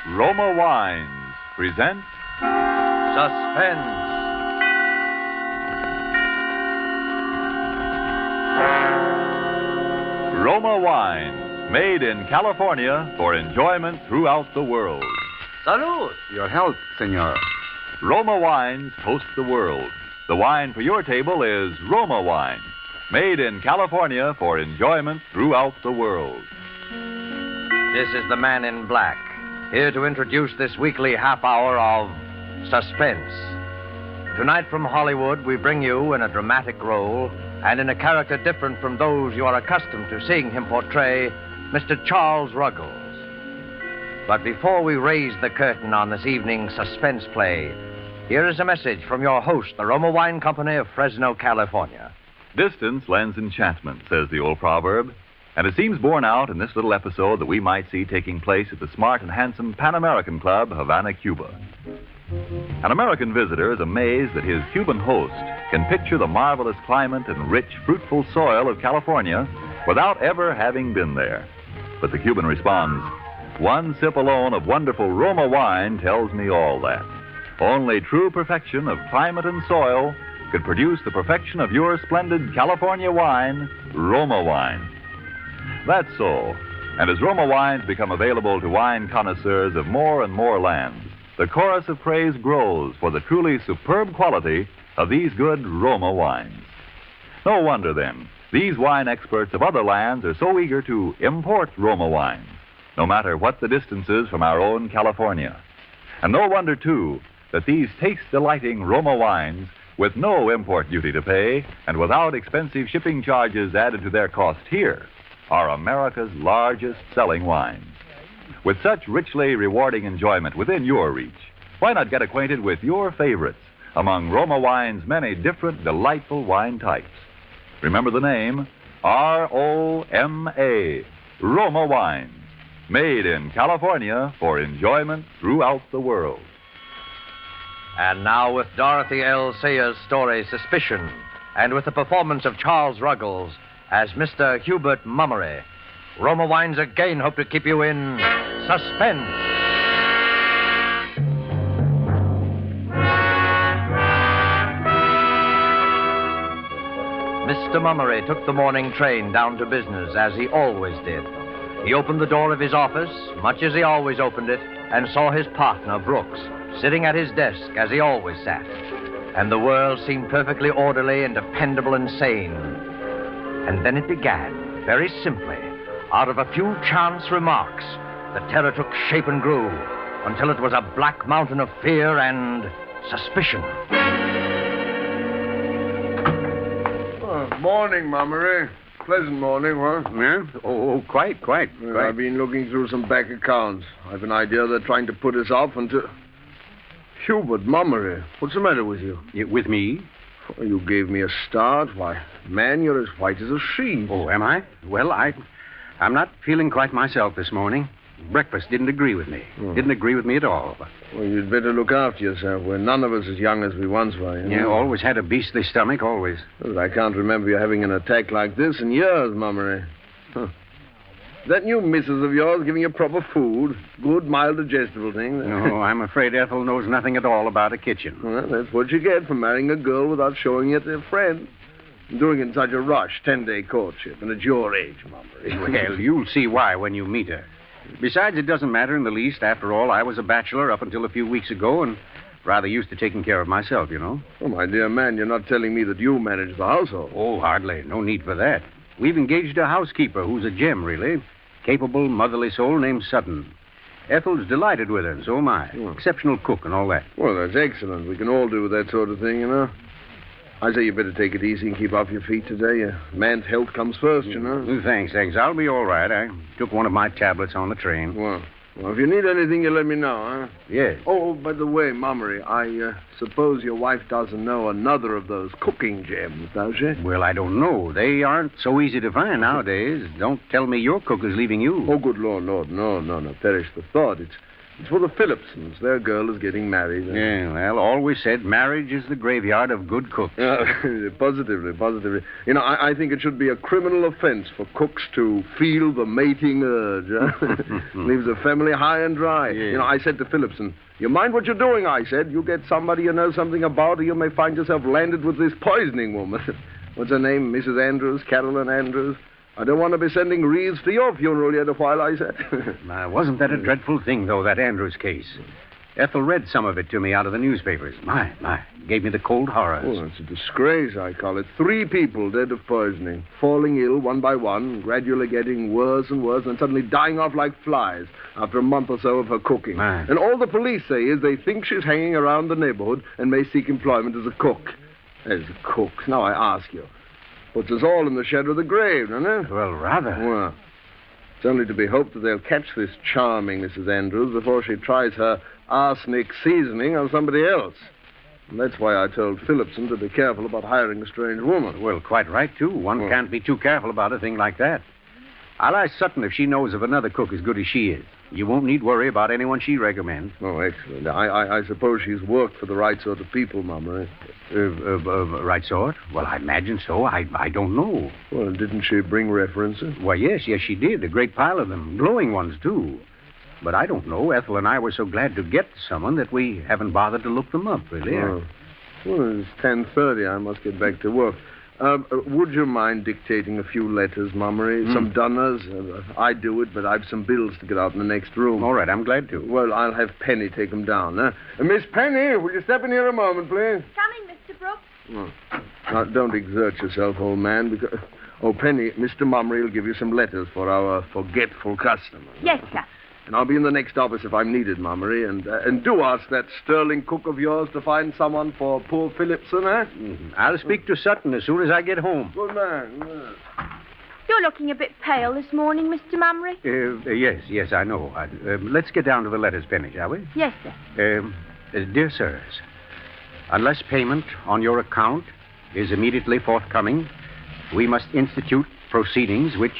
Roma Wines present Suspense. Roma Wines, made in California for enjoyment throughout the world. Salud. Your health, senor. Roma Wines toast the world. The wine for your table is Roma Wine, made in California for enjoyment throughout the world. This is the Man in Black, here to introduce this weekly half hour of Suspense. Tonight from Hollywood, we bring you in a dramatic role and in a character different from those you are accustomed to seeing him portray, Mr. Charles Ruggles. But before we raise the curtain on this evening's suspense play, here is a message from your host, the Roma Wine Company of Fresno, California. Distance lends enchantment, says the old proverb. And it seems borne out in this little episode that we might see taking place at the smart and handsome Pan American Club, Havana, Cuba. An American visitor is amazed that his Cuban host can picture the marvelous climate and rich, fruitful soil of California without ever having been there. But the Cuban responds, "One sip alone of wonderful Roma wine tells me all that. Only true perfection of climate and soil could produce the perfection of your splendid California wine, Roma wine." That's so. And as Roma wines become available to wine connoisseurs of more and more lands, the chorus of praise grows for the truly superb quality of these good Roma wines. No wonder, then, these wine experts of other lands are so eager to import Roma wines, no matter what the distances from our own California. And no wonder, too, that these taste-delighting Roma wines, with no import duty to pay and without expensive shipping charges added to their cost here, are America's largest selling wines. With such richly rewarding enjoyment within your reach, why not get acquainted with your favorites among Roma Wine's many different delightful wine types? Remember the name, R-O-M-A, Roma Wines, made in California for enjoyment throughout the world. And now with Dorothy L. Sayers' story, Suspicion, and with the performance of Charles Ruggles as Mr. Hubert Mummery, Roma Wines again hope to keep you in suspense. Mr. Mummery took the morning train down to business, as he always did. He opened the door of his office, much as he always opened it, and saw his partner, Brooks, sitting at his desk as he always sat. And the world seemed perfectly orderly and dependable and sane. And then it began, very simply, out of a few chance remarks. The terror took shape and grew until it was a black mountain of fear and suspicion. Morning, Mummery. Pleasant morning, what? Yeah? Oh, quite. I've been looking through some bank accounts. I've an idea they're trying to put us off until... Hubert Mummery, what's the matter with you? With me? Oh, you gave me a start. Why, man, you're as white as a sheet. Oh, am I? Well, I'm not feeling quite myself this morning. Breakfast didn't agree with me. Didn't agree with me at all. Well, you'd better look after yourself. We're none of us as young as we once were. You know? Always had a beastly stomach, always. Well, I can't remember you having an attack like this in years, Mummery. Huh. That new missus of yours giving you proper food? Good, mild, digestible things? No, I'm afraid Ethel knows nothing at all about a kitchen. Well, that's what you get for marrying a girl without showing it to a friend. Doing it in such a rush, 10-day courtship, and at your age, Mummery. Well, you'll see why when you meet her. Besides, it doesn't matter in the least. After all, I was a bachelor up until a few weeks ago and rather used to taking care of myself, you know. Oh, my dear man, you're not telling me that you manage the household. Oh, hardly. No need for that. We've engaged a housekeeper who's a gem, really. Capable, motherly soul named Sutton. Ethel's delighted with her, and so am I. Exceptional cook and all that. Well, that's excellent. We can all do that sort of thing, you know. I say you better take it easy and keep off your feet today. A man's health comes first, you know. Thanks. I'll be all right. I took one of my tablets on the train. Well, if you need anything, you let me know, huh? Yes. Oh, by the way, Mummery, I suppose your wife doesn't know another of those cooking gems, does she? Well, I don't know. They aren't so easy to find nowadays. Don't tell me your cook is leaving you. Oh, good Lord, no. Perish the thought. It's It's for the Phillipsons. Their girl is getting married. Yeah, well, always said marriage is the graveyard of good cooks. Positively. You know, I think it should be a criminal offense for cooks to feel the mating urge. Leaves a family high and dry. Yeah. You know, I said to Phillipson, you mind what you're doing, I said. You get somebody you know something about, or you may find yourself landed with this poisoning woman. What's her name? Mrs. Andrews? Carolyn Andrews? I don't want to be sending wreaths to your funeral yet a while, I said. Wasn't that a dreadful thing, though, that Andrews case? Ethel read some of it to me out of the newspapers. My. Gave me the cold horrors. Oh, it's a disgrace, I call it. 3 people dead of poisoning, falling ill one by one, gradually getting worse and worse, and suddenly dying off like flies after a month or so of her cooking. My. And all the police say is they think she's hanging around the neighborhood and may seek employment as a cook. As a cook. Now, I ask you. Puts us all in the shadow of the grave, doesn't it? Well, rather. Well, it's only to be hoped that they'll catch this charming Mrs. Andrews before she tries her arsenic seasoning on somebody else. And that's why I told Phillipson to be careful about hiring a strange woman. Well, quite right, too. One can't be too careful about a thing like that. I'll ask Sutton if she knows of another cook as good as she is. You won't need worry about anyone she recommends. Oh, excellent. I suppose she's worked for the right sort of people, Mama. Right sort? Well, I imagine so. I don't know. Well, didn't she bring references? Well, yes, she did. A great pile of them. Glowing ones, too. But I don't know. Ethel and I were so glad to get someone that we haven't bothered to look them up, really. Oh. Well, it's 10:30. I must get back to work. Would you mind dictating a few letters, Mummery? Some dunners? I do it, but I've some bills to get out in the next room. All right, I'm glad to. Well, I'll have Penny take them down. Miss Penny, will you step in here a moment, please? Coming, Mr. Brooks. Now, don't exert yourself, old man, because... Oh, Penny, Mr. Mummery will give you some letters for our forgetful customer. Yes, sir. And I'll be in the next office if I'm needed, Mummery. And do ask that sterling cook of yours to find someone for poor Phillipson, eh? Mm-hmm. I'll speak to Sutton as soon as I get home. Good man. You're looking a bit pale this morning, Mr. Mummery. Yes, I know. Let's get down to the letters, Penny, shall we? Yes, sir. Dear sirs, unless payment on your account is immediately forthcoming, we must institute proceedings which...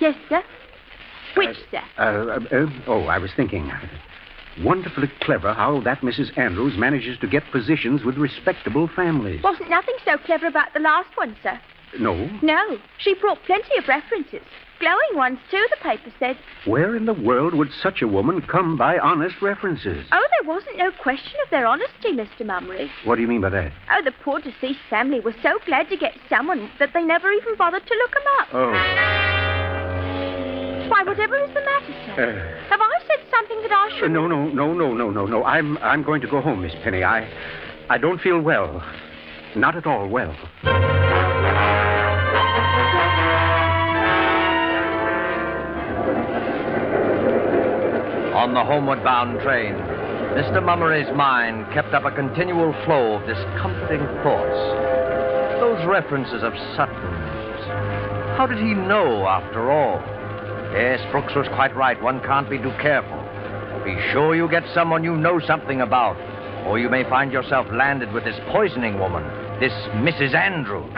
Yes, sir. Which, sir? I was thinking. Wonderfully clever how that Mrs. Andrews manages to get positions with respectable families. Wasn't nothing so clever about the last one, sir. No? No. She brought plenty of references. Glowing ones, too, the paper said. Where in the world would such a woman come by honest references? Oh, there wasn't no question of their honesty, Mr. Mummery. What do you mean by that? Oh, the poor deceased family was so glad to get someone that they never even bothered to look them up. Oh. Why, whatever is the matter, sir? Have I said something that I shouldn't? No. I'm going to go home, Miss Penny. I don't feel well. Not at all well. On the homeward-bound train, Mr. Mummery's mind kept up a continual flow of discomforting thoughts. Those references of Sutton's. How did he know, after all? Yes, Brooks was quite right. One can't be too careful. Be sure you get someone you know something about, or you may find yourself landed with this poisoning woman, this Mrs. Andrews.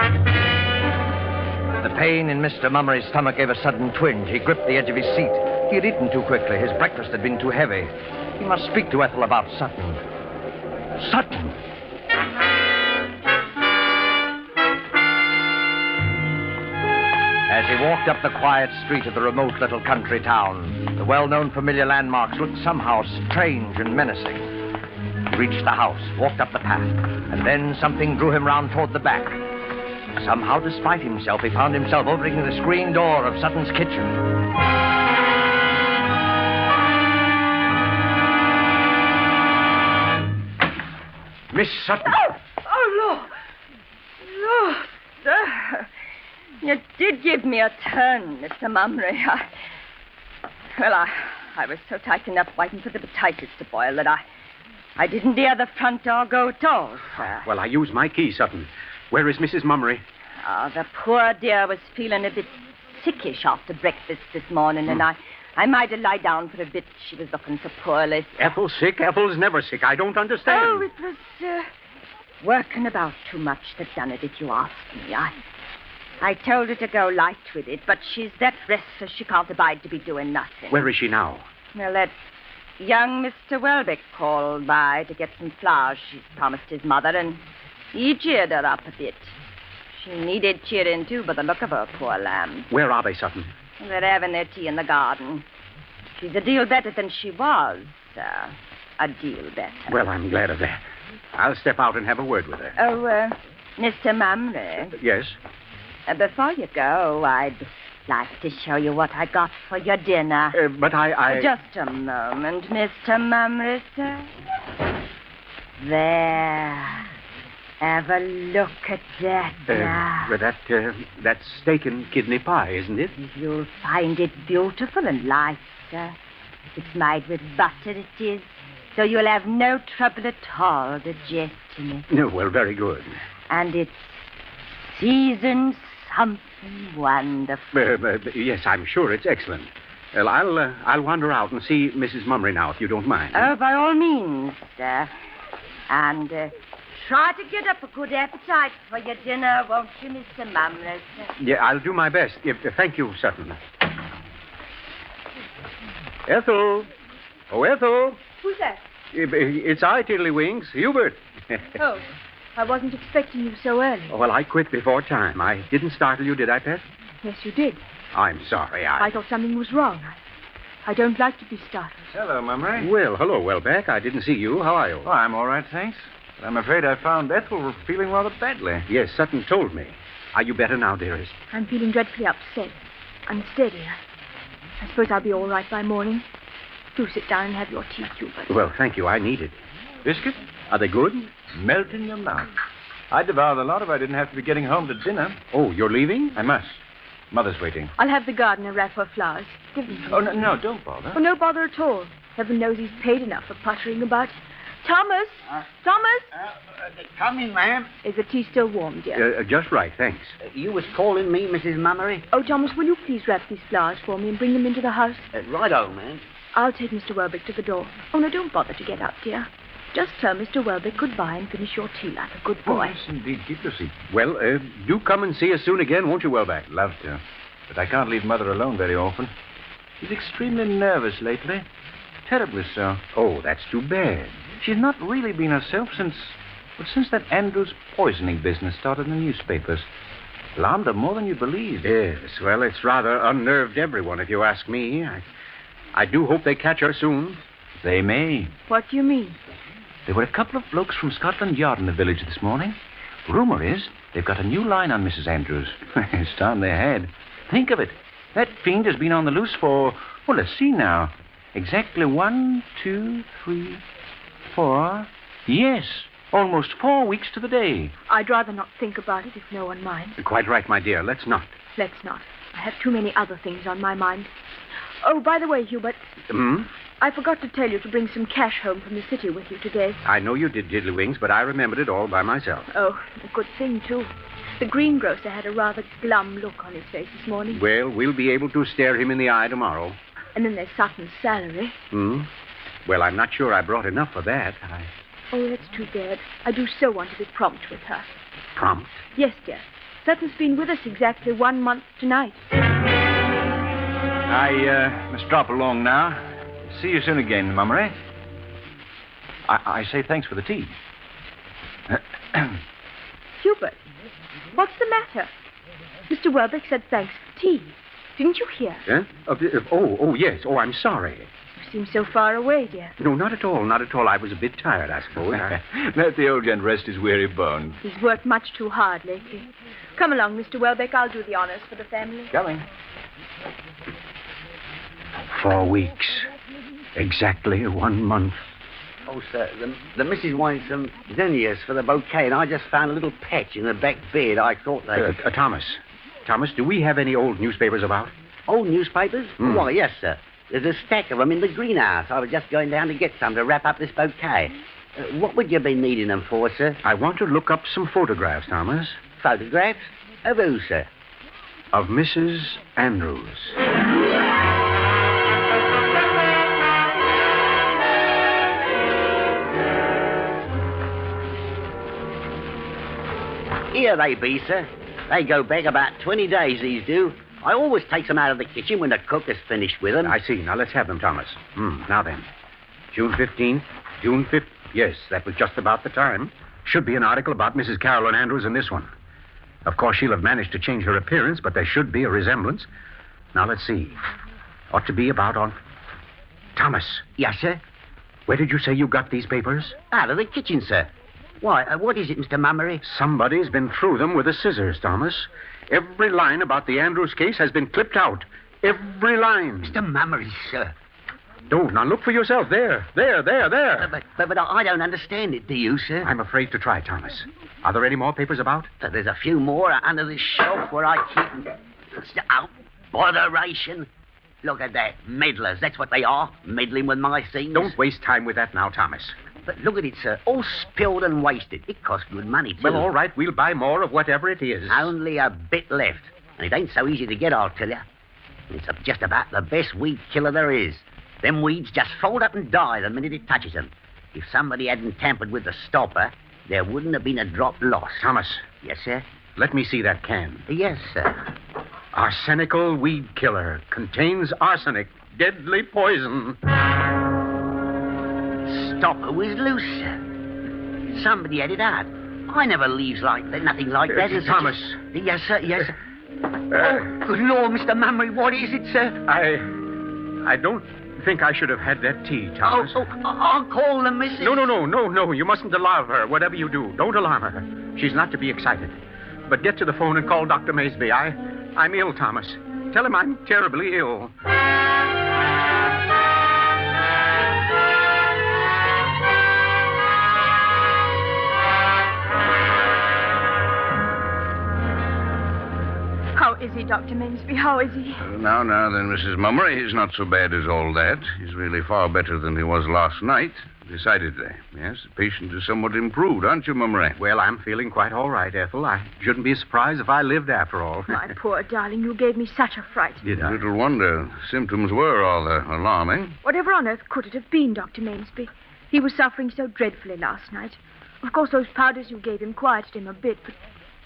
The pain in Mr. Mummery's stomach gave a sudden twinge. He gripped the edge of his seat. He had eaten too quickly. His breakfast had been too heavy. He must speak to Ethel about Sutton. Sutton! As he walked up the quiet street of the remote little country town, the well-known familiar landmarks looked somehow strange and menacing. He reached the house, walked up the path, and then something drew him round toward the back. Somehow, despite himself, he found himself opening the screen door of Sutton's kitchen. Miss Sutton. Oh, Lord, sir. You did give me a turn, Mr. Mummery. I was so taken up waiting for the potatoes to boil that I didn't hear the front door go at all, sir. Well, I used my key, Sutton. Where is Mrs. Mummery? Oh, the poor dear was feeling a bit sickish after breakfast this morning, and I might have lie down for a bit. She was looking so poorly. Ethel sick? Ethel's never sick. I don't understand. Oh, it was working about too much that done it, if you ask me. I told her to go light with it, but she's that restless she can't abide to be doing nothing. Where is she now? Well, that young Mr. Welbeck called by to get some flowers she's promised his mother, and he cheered her up a bit. She needed cheering, too, by the look of her, poor lamb. Where are they, Sutton? They're having their tea in the garden. She's a deal better than she was, sir. A deal better. Well, I'm glad of that. I'll step out and have a word with her. Oh, Mr. Mumley. Yes? Before you go, I'd like to show you what I got for your dinner. But I... Just a moment, Mr. Mumley, sir. There. Have a look at that now. That's steak and kidney pie, isn't it? You'll find it beautiful and light, sir. It's made with butter, it is. So you'll have no trouble at all digesting it. No, well, very good. And it's seasoned something wonderful. Yes, I'm sure it's excellent. Well, I'll wander out and see Mrs. Mummery now, if you don't mind. Oh, by all means, sir. And try to get up a good appetite for your dinner, won't you, Mr. Mumley, sir? Yeah, I'll do my best. Thank you, Sutton. Ethel. Oh, Ethel. Who's that? It's I, Tiddlywinks. Hubert. Oh, I wasn't expecting you so early. Oh, well, I quit before time. I didn't startle you, did I, Pet? Yes, you did. I'm sorry. I thought something was wrong. I don't like to be startled. Hello, Mummery. Well, hello, Welbeck. I didn't see you. How are you? Oh, I'm all right, thanks. But I'm afraid I found Ethel feeling rather badly. Yes, Sutton told me. Are you better now, dearest? I'm feeling dreadfully upset. Unsteady. I suppose I'll be all right by morning. Do sit down and have your tea, Hubert. Well, thank you. I need it. Biscuit? Are they good? Melt in your mouth. I'd devour the lot if I didn't have to be getting home to dinner. Oh, you're leaving? I must. Mother's waiting. I'll have the gardener wrap her flowers. Give them to me. Oh, no, don't bother. Oh, no bother at all. Heaven knows he's paid enough for puttering about. Thomas! Coming, ma'am. Is the tea still warm, dear? Just right, thanks. You was calling me, Mrs. Mummery? Oh, Thomas, will you please wrap these flowers for me and bring them into the house? Righto, ma'am. I'll take Mr. Welbeck to the door. Oh, no, don't bother to get up, dear. Just tell Mr. Welbeck goodbye and finish your tea like a good boy. Oh, yes, indeed. Keep your seat. Well, do come and see us soon again, won't you, Welbeck? Love to. But I can't leave Mother alone very often. She's extremely nervous lately. Terribly so. Oh, that's too bad. She's not really been herself since that Andrews poisoning business started in the newspapers. Alarmed her more than you believe. Yes, well, it's rather unnerved everyone, if you ask me. I do hope they catch her soon. They may. What do you mean? There were a couple of blokes from Scotland Yard in the village this morning. Rumor is they've got a new line on Mrs. Andrews. It's time they had. Think of it. That fiend has been on the loose for, well, let's see now. Exactly 1, 2, 3, 4. Yes, almost 4 weeks to the day. I'd rather not think about it if no one minds. Quite right, my dear. Let's not. Let's not. I have too many other things on my mind. Oh, by the way, Hubert. I forgot to tell you to bring some cash home from the city with you today. I know you did, Tiddlywinks, but I remembered it all by myself. Oh, a good thing, too. The greengrocer had a rather glum look on his face this morning. Well, we'll be able to stare him in the eye tomorrow. And then there's Sutton's salary. Well, I'm not sure I brought enough for that. Oh, that's too bad. I do so want to be prompt with her. Prompt? Yes, dear. Sutton's been with us exactly 1 month tonight. I must drop along now. See you soon again, Mummery. I say thanks for the tea. Hubert, what's the matter? Mr. Welbeck said thanks for tea. Didn't you hear? Huh? Oh, yes. Oh, I'm sorry. You seem so far away, dear. No, not at all. Not at all. I was a bit tired, I suppose. Let the old gent rest his weary bones. He's worked much too hard lately. Come along, Mr. Welbeck. I'll do the honors for the family. Coming. 4 weeks. Exactly 1 month. Oh, sir, the missus wants some zinnias for the bouquet, and I just found a little patch in the back bed. I thought they... Thomas, do we have any old newspapers about? Old newspapers? Why, yes, sir. There's a stack of them in the greenhouse. I was just going down to get some to wrap up this bouquet. What would you be needing them for, sir? I want to look up some photographs, Thomas. Photographs? Of who, sir? Of Mrs. Andrews. Here they be, sir. They go back about 20 days, these do. I always take them out of the kitchen when the cook has finished with them. I see. Now, let's have them, Thomas. Now then. June 15th, June 5th. Yes, that was just about the time. Should be an article about Mrs. Carolyn Andrews in this one. Of course, she'll have managed to change her appearance, but there should be a resemblance. Now, let's see. Ought to be about on... Thomas. Yes, sir? Where did you say you got these papers? Out of the kitchen, sir. Why, what is it, Mr. Mummery? Somebody's been through them with the scissors, Thomas. Every line about the Andrews case has been clipped out. Every line. Mr. Mummery, sir. Don't. Now, look for yourself. There. But I don't understand it, do you, sir? I'm afraid to try, Thomas. Are there any more papers about? But there's a few more under this shelf where I keep them. Oh, botheration. Look at that. Meddlers, that's what they are. Meddling with my things. Don't waste time with that now, Thomas. But look at it, sir. All spilled and wasted. It costs good money, too. Well, all right. We'll buy more of whatever it is. Only a bit left. And it ain't so easy to get, I'll tell you. It's just about the best weed killer there is. Them weeds just fold up and die the minute it touches them. If somebody hadn't tampered with the stopper, there wouldn't have been a drop lost. Thomas. Yes, sir? Let me see that can. Yes, sir. Arsenical weed killer. Contains arsenic. Deadly poison. Stopper was loose, sir. Somebody had it out. I never leaves like that, nothing like that. Thomas. Yes, sir, yes, sir. Oh, good Lord, Mr. Mummery, what is it, sir? I don't think I should have had that tea, Thomas. I'll call the missus. No. You mustn't alarm her, whatever you do. Don't alarm her. She's not to be excited. But get to the phone and call Dr. Maysby. I'm ill, Thomas. Tell him I'm terribly ill. How is he, Dr. Maysby? How is he? Now then, Mrs. Mummery, he's not so bad as all that. He's really far better than he was last night. Decidedly. Yes, the patient is somewhat improved, aren't you, Mummery? Well, I'm feeling quite all right, Ethel. I shouldn't be surprised if I lived after all. My poor darling, you gave me such a fright. Did I? Little wonder. Symptoms were rather alarming. Whatever on earth could it have been, Dr. Maysby? He was suffering so dreadfully last night. Of course, those powders you gave him quieted him a bit, but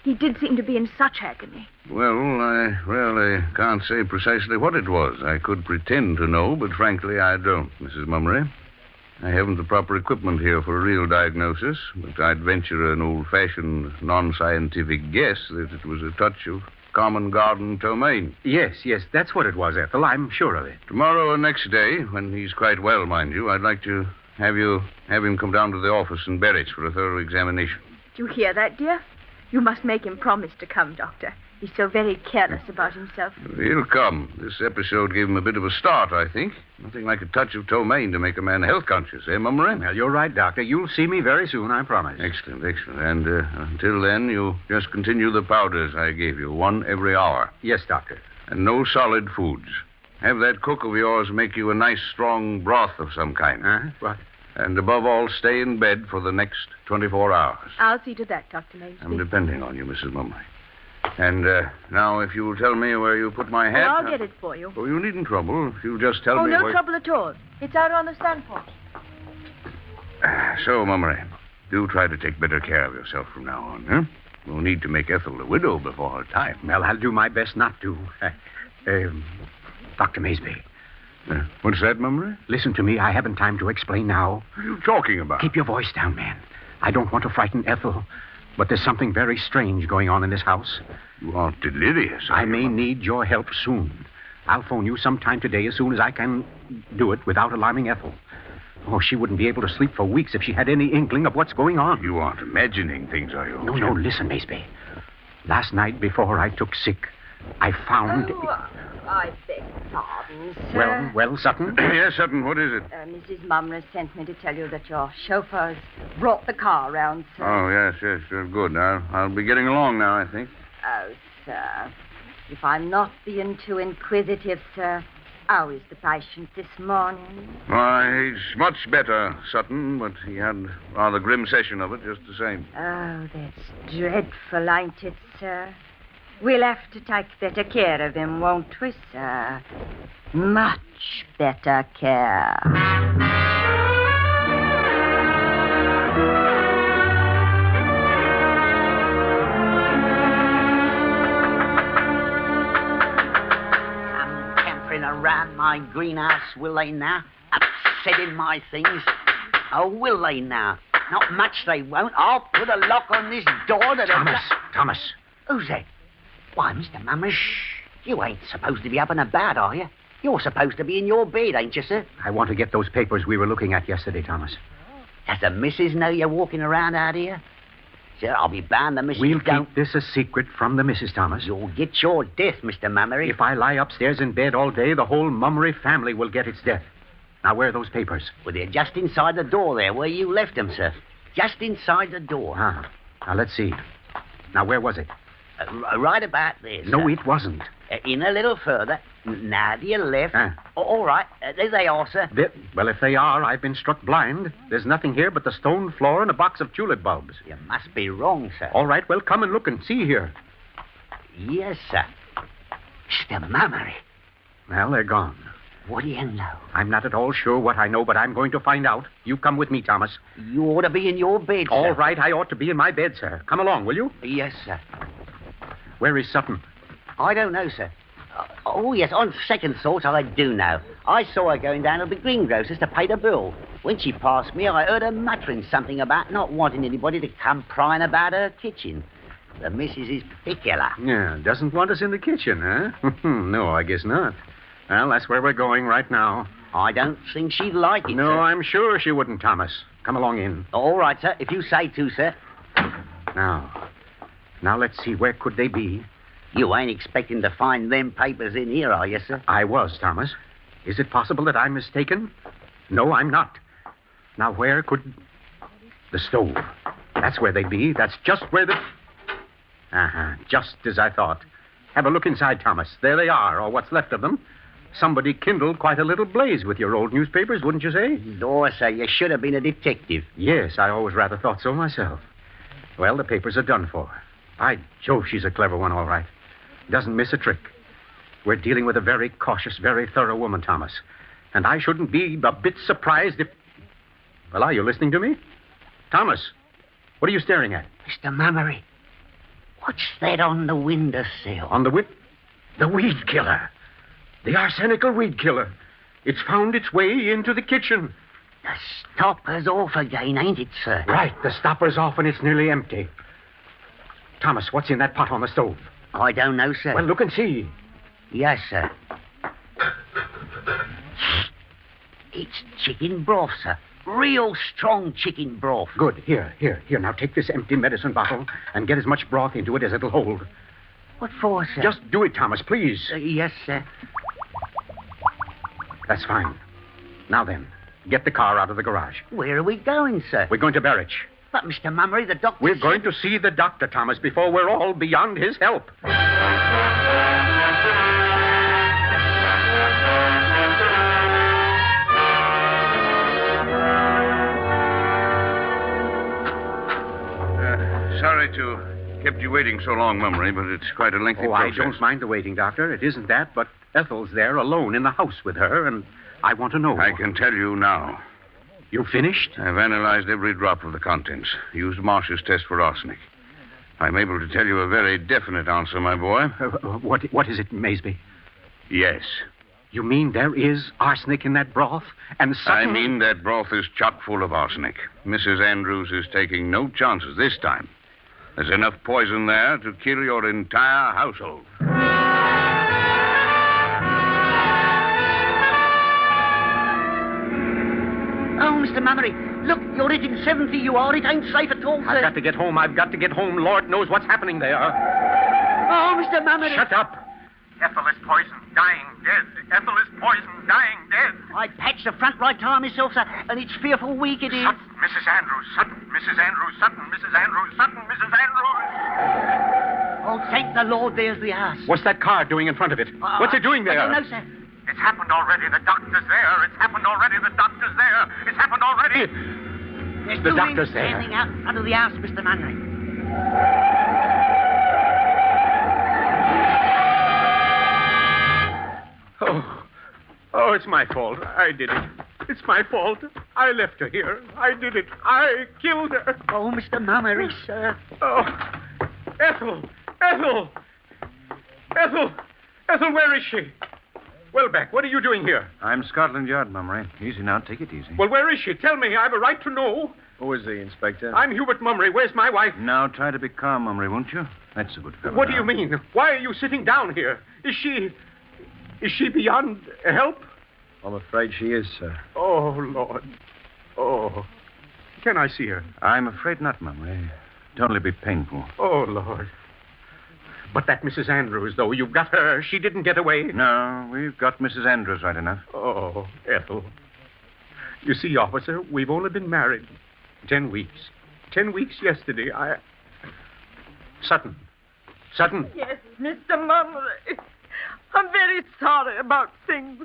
he did seem to be in such agony. Well, I really can't say precisely what it was. I could pretend to know, but frankly, I don't, Mrs. Mummery. I haven't the proper equipment here for a real diagnosis, but I'd venture an old-fashioned, non-scientific guess that it was a touch of common garden ptomaine. Yes, that's what it was, Ethel. I'm sure of it. Tomorrow or next day, when he's quite well, mind you, I'd like to have him come down to the office in Berwick for a thorough examination. Do you hear that, dear? You must make him promise to come, Doctor. He's so very careless about himself. He'll come. This episode gave him a bit of a start, I think. Nothing like a touch of ptomaine to make a man health conscious, eh, Mummery? Well, you're right, Doctor. You'll see me very soon, I promise. Excellent. And until then, you just continue the powders I gave you, one every hour. Yes, Doctor. And no solid foods. Have that cook of yours make you a nice, strong broth of some kind. What? And above all, stay in bed for the next 24 hours. I'll see to that, Dr. Maysby. I'm depending on you, Mrs. Mummery. And now, if you'll tell me where you put my hat... Oh, I'll get it for you. Oh, you needn't trouble. If you'll just tell me no where... trouble at all. It's out on the sun porch. So, Mummery, do try to take better care of yourself from now on, huh? We'll need to make Ethel a widow before her time. Well, I'll do my best not to. Dr. Maysby. What's that, Mummery? Listen to me. I haven't time to explain now. What are you talking about? Keep your voice down, man. I don't want to frighten Ethel, but there's something very strange going on in this house. You are delirious. I may need your help soon. I'll phone you sometime today as soon as I can do it without alarming Ethel. Oh, she wouldn't be able to sleep for weeks if she had any inkling of what's going on. You aren't imagining things, are you? No, listen, Maysby. Last night, before I took sick, I found... I beg pardon, sir. Well, Sutton? Yes, Sutton, what is it? Mrs. Mumner sent me to tell you that your chauffeur's brought the car round, sir. Oh, yes, good. I'll be getting along now, I think. Oh, sir. If I'm not being too inquisitive, sir, how is the patient this morning? Why, he's much better, Sutton, but he had a rather grim session of it just the same. Oh, that's dreadful, ain't it, sir? We'll have to take better care of him, won't we, sir? Much better care. around my greenhouse, will they now? Upsetting my things. Oh, will they now? Not much they won't. I'll put a lock on this door that... Thomas. Who's that? Why, Mr. Mummery, you ain't supposed to be up and about, are you? You're supposed to be in your bed, ain't you, sir? I want to get those papers we were looking at yesterday, Thomas. Does the missus know you're walking around out here? Sir, I'll be bound the missus We'll don't... keep this a secret from the missus, Thomas. You'll get your death, Mr. Mummery. If I lie upstairs in bed all day, the whole Mummery family will get its death. Now, where are those papers? Well, they're just inside the door there, where you left them, sir. Just inside the door. Ah. Now, let's see. Now, where was it? Right about there, sir. No, it wasn't. In a little further. Now to your left. All right. There they are, sir. Well, if they are, I've been struck blind. There's nothing here but the stone floor and a box of tulip bulbs. You must be wrong, sir. All right, well, come and look and see here. Yes, sir. Mr. Mummery. Well, they're gone. What do you know? I'm not at all sure what I know, but I'm going to find out. You come with me, Thomas. You ought to be in your bed, sir. All right, I ought to be in my bed, sir. Come along, will you? Yes, sir. Where is Sutton? I don't know, sir. Oh, yes, on second thoughts, I do know. I saw her going down to the greengrocer's to pay the bill. When she passed me, I heard her muttering something about not wanting anybody to come prying about her kitchen. The missus is particular. Yeah, doesn't want us in the kitchen, huh? No, I guess not. Well, that's where we're going right now. I don't think she'd like it, No, sir. I'm sure she wouldn't, Thomas. Come along in. All right, sir, if you say to, sir. Now, let's see, where could they be? You ain't expecting to find them papers in here, are you, sir? I was, Thomas. Is it possible that I'm mistaken? No, I'm not. Now, where could... The stove. That's where they'd be. That's just where the... Just as I thought. Have a look inside, Thomas. There they are, or what's left of them. Somebody kindled quite a little blaze with your old newspapers, wouldn't you say? No, sir, you should have been a detective. Yes, I always rather thought so myself. Well, the papers are done for. By Jove, she's a clever one, all right. Doesn't miss a trick. We're dealing with a very cautious, very thorough woman, Thomas. And I shouldn't be a bit surprised if... Well, are you listening to me? Thomas, what are you staring at? Mr. Mummery, what's that on the windowsill? On the The weed killer. The arsenical weed killer. It's found its way into the kitchen. The stopper's off again, ain't it, sir? Right, the stopper's off and it's nearly empty. Thomas, what's in that pot on the stove? I don't know, sir. Well, look and see. Yes, sir. It's chicken broth, sir. Real strong chicken broth. Good. Here. Now take this empty medicine bottle and get as much broth into it as it'll hold. What for, sir? Just do it, Thomas, please. Yes, sir. That's fine. Now then, get the car out of the garage. Where are we going, sir? We're going to Berwich. But, Mr. Mummery, the doctor... We're going to see the doctor, Thomas, before we're all beyond his help. Sorry to kept you waiting so long, Mummery, but it's quite a lengthy process. I don't mind the waiting, Doctor. It isn't that, but Ethel's there alone in the house with her, and I want to know. I can tell you now. You finished? I've analyzed every drop of the contents. Used Marsh's test for arsenic. I'm able to tell you a very definite answer, my boy. What is it, Maysby? Yes. You mean there is arsenic in that broth? And Sutton... I mean that broth is chock full of arsenic. Mrs. Andrews is taking no chances this time. There's enough poison there to kill your entire household. Oh, Mr. Mummery, look, you're hitting 70, you are. It ain't safe at all, sir. I've got to get home. Lord knows what's happening there. Oh, Mr. Mummery. Shut up. Ethel is poisoned, dying dead. Ethel is poisoned, dying dead. I patched the front right tire myself, sir, and it's fearful weak it is. Sutton, Mrs. Andrews, Sutton, Mrs. Andrews, Sutton, Mrs. Andrews, Sutton, Mrs. Andrews. Oh, thank the Lord, there's the house. What's that car doing in front of it? What's it doing there? I don't know, sir. It's happened already. The doctor's there. It's happened already. The doctor's there. It's happened already. There's The two men doctor's there. standing out in front of the house, Mr. Mummery. Oh, it's my fault. I did it. It's my fault. I left her here. I did it. I killed her. Oh, Mr. Mummery, sir. Oh, Ethel, where is she? Welbeck, what are you doing here? I'm Scotland Yard, Mummery. Easy now. Take it easy. Well, where is she? Tell me. I have a right to know. Who is he, Inspector? I'm Hubert Mummery. Where's my wife? Now, try to be calm, Mummery, won't you? That's a good fellow. What do now. you mean? Why are you sitting down here? Is she beyond help? I'm afraid she is, sir. Oh, Lord. Oh. Can I see her? I'm afraid not, Mummery. It'd only be painful. Oh, Lord. But that Mrs. Andrews, though, you've got her. She didn't get away. No, we've got Mrs. Andrews right enough. Oh, Ethel. You see, officer, we've only been married 10 weeks. 10 weeks yesterday. Sutton. Yes, Mr. Mummery. I'm very sorry about things.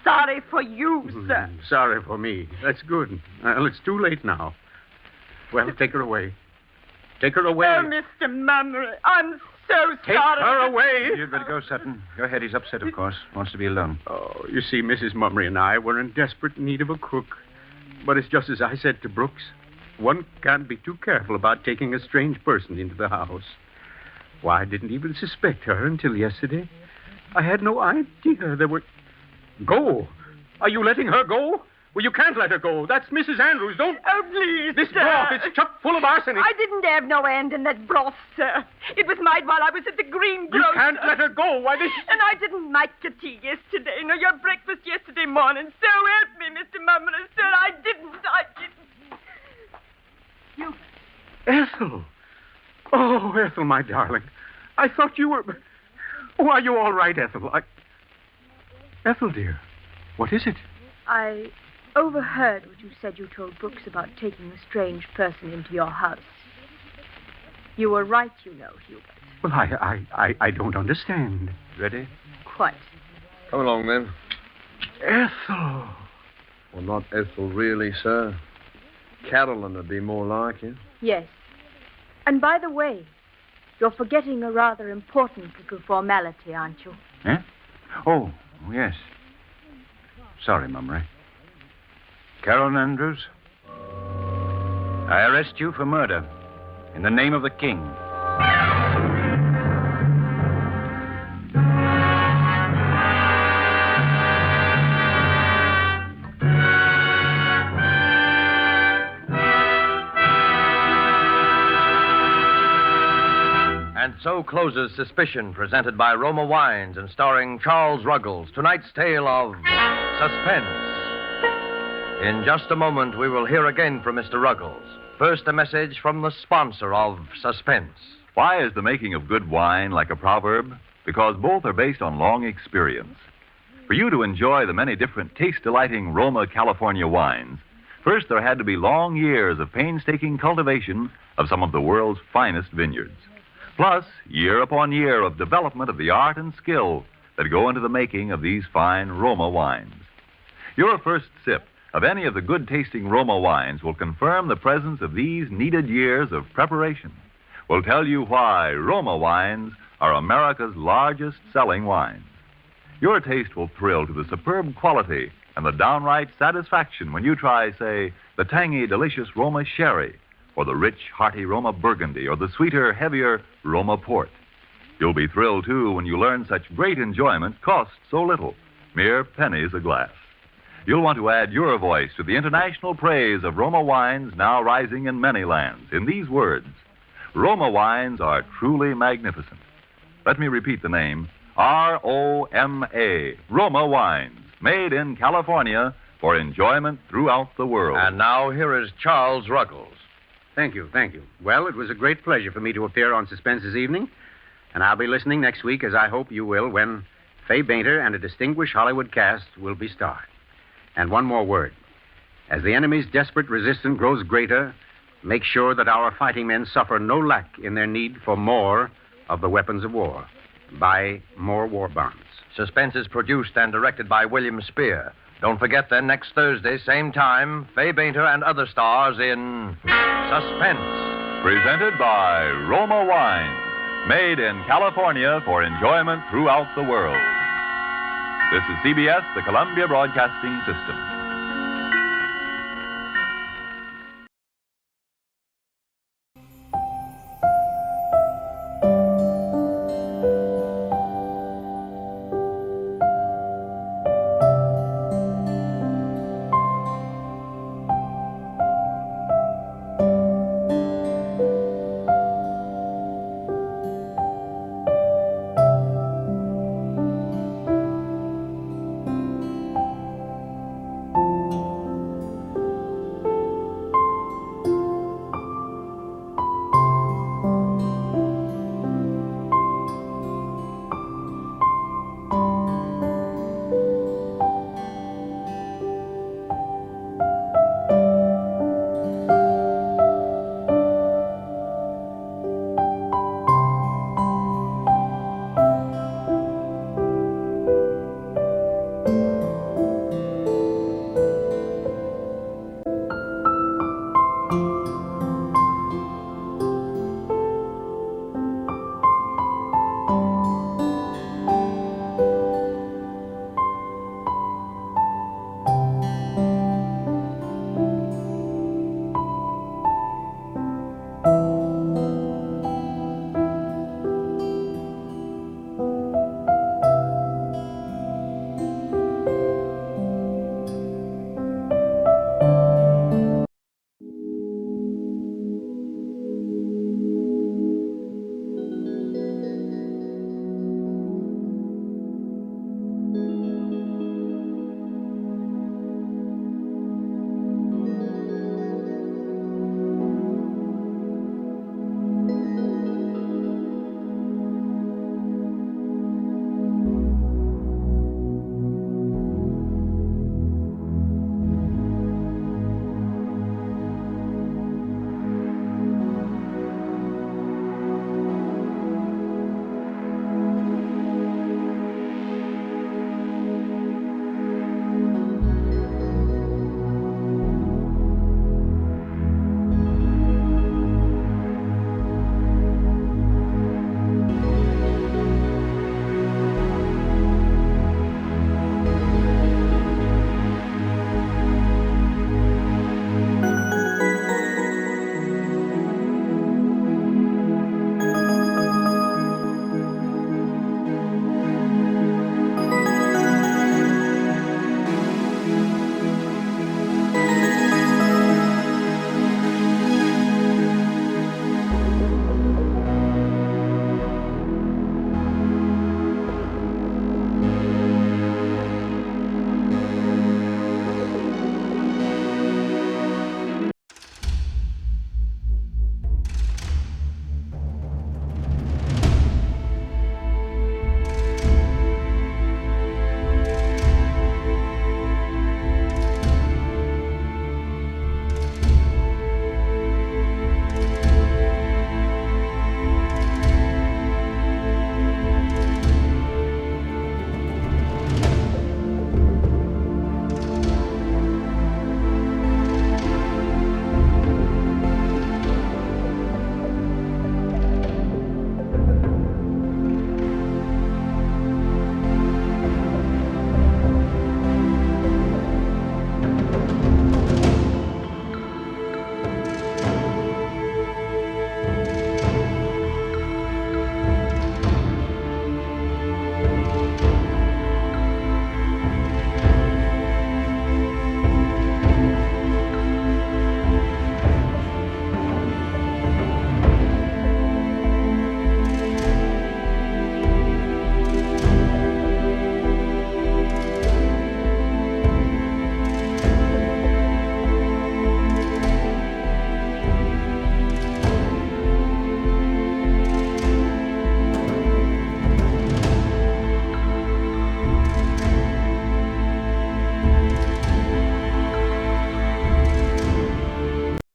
Sorry for you, sir. Sorry for me. That's good. Well, it's too late now. Well, take her away. Take her away. Oh, Mr. Mummery, I'm so Take sorry. her away. You'd better go, Sutton. Go ahead. He's upset, of course. Wants to be alone. Oh, you see, Mrs. Mummery and I were in desperate need of a cook. But it's just as I said to Brooks. One can't be too careful about taking a strange person into the house. Why, I didn't even suspect her until yesterday. I had no idea there were... Go. Are you letting her go? Well, you can't let her go. That's Mrs. Andrews. Don't... Oh, please, This sir. broth, it's chock full of arsenic. I didn't have no hand in that broth, sir. It was made while I was at the greengrocer. You can't let her go. Why, this... And I didn't make your tea yesterday, nor your breakfast yesterday morning. So help me, Mr. Mummery, sir. I didn't. Ethel. Oh, Ethel, my darling. I thought you were... Oh, are you all right, Ethel? Ethel, dear, what is it? I overheard what you said you told Brooks about taking a strange person into your house. You were right, you know, Hubert. Well, I don't understand. Ready? Quite. Come along, then. Ethel. Well, not Ethel, really, sir. Carolyn would be more like it. Yes. And by the way, you're forgetting a rather important little formality, aren't you? Eh? Oh, yes. Sorry, Mummery. Carolyn Andrews, I arrest you for murder in the name of the King. And so closes Suspicion, presented by Roma Wines and starring Charles Ruggles. Tonight's tale of suspense. In just a moment, we will hear again from Mr. Ruggles. First, a message from the sponsor of Suspense. Why is the making of good wine like a proverb? Because both are based on long experience. For you to enjoy the many different taste-delighting Roma California wines, first there had to be long years of painstaking cultivation of some of the world's finest vineyards. Plus, year upon year of development of the art and skill that go into the making of these fine Roma wines. Your first sip of any of the good-tasting Roma wines will confirm the presence of these needed years of preparation, will tell you why Roma wines are America's largest-selling wines. Your taste will thrill to the superb quality and the downright satisfaction when you try, say, the tangy, delicious Roma Sherry, or the rich, hearty Roma Burgundy, or the sweeter, heavier Roma Port. You'll be thrilled, too, when you learn such great enjoyment costs so little, mere pennies a glass. You'll want to add your voice to the international praise of Roma wines now rising in many lands in these words: Roma wines are truly magnificent. Let me repeat the name: R-O-M-A, Roma wines, made in California for enjoyment throughout the world. And now, here is Charles Ruggles. Thank you. Well, it was a great pleasure for me to appear on Suspense this evening, and I'll be listening next week, as I hope you will, when Fay Bainter and a distinguished Hollywood cast will be starred. And one more word. As the enemy's desperate resistance grows greater, make sure that our fighting men suffer no lack in their need for more of the weapons of war. Buy more war bonds. Suspense is produced and directed by William Spear. Don't forget, then, next Thursday, same time, Fay Bainter and other stars in Suspense. Presented by Roma Wines, made in California for enjoyment throughout the world. This is CBS, the Columbia Broadcasting System.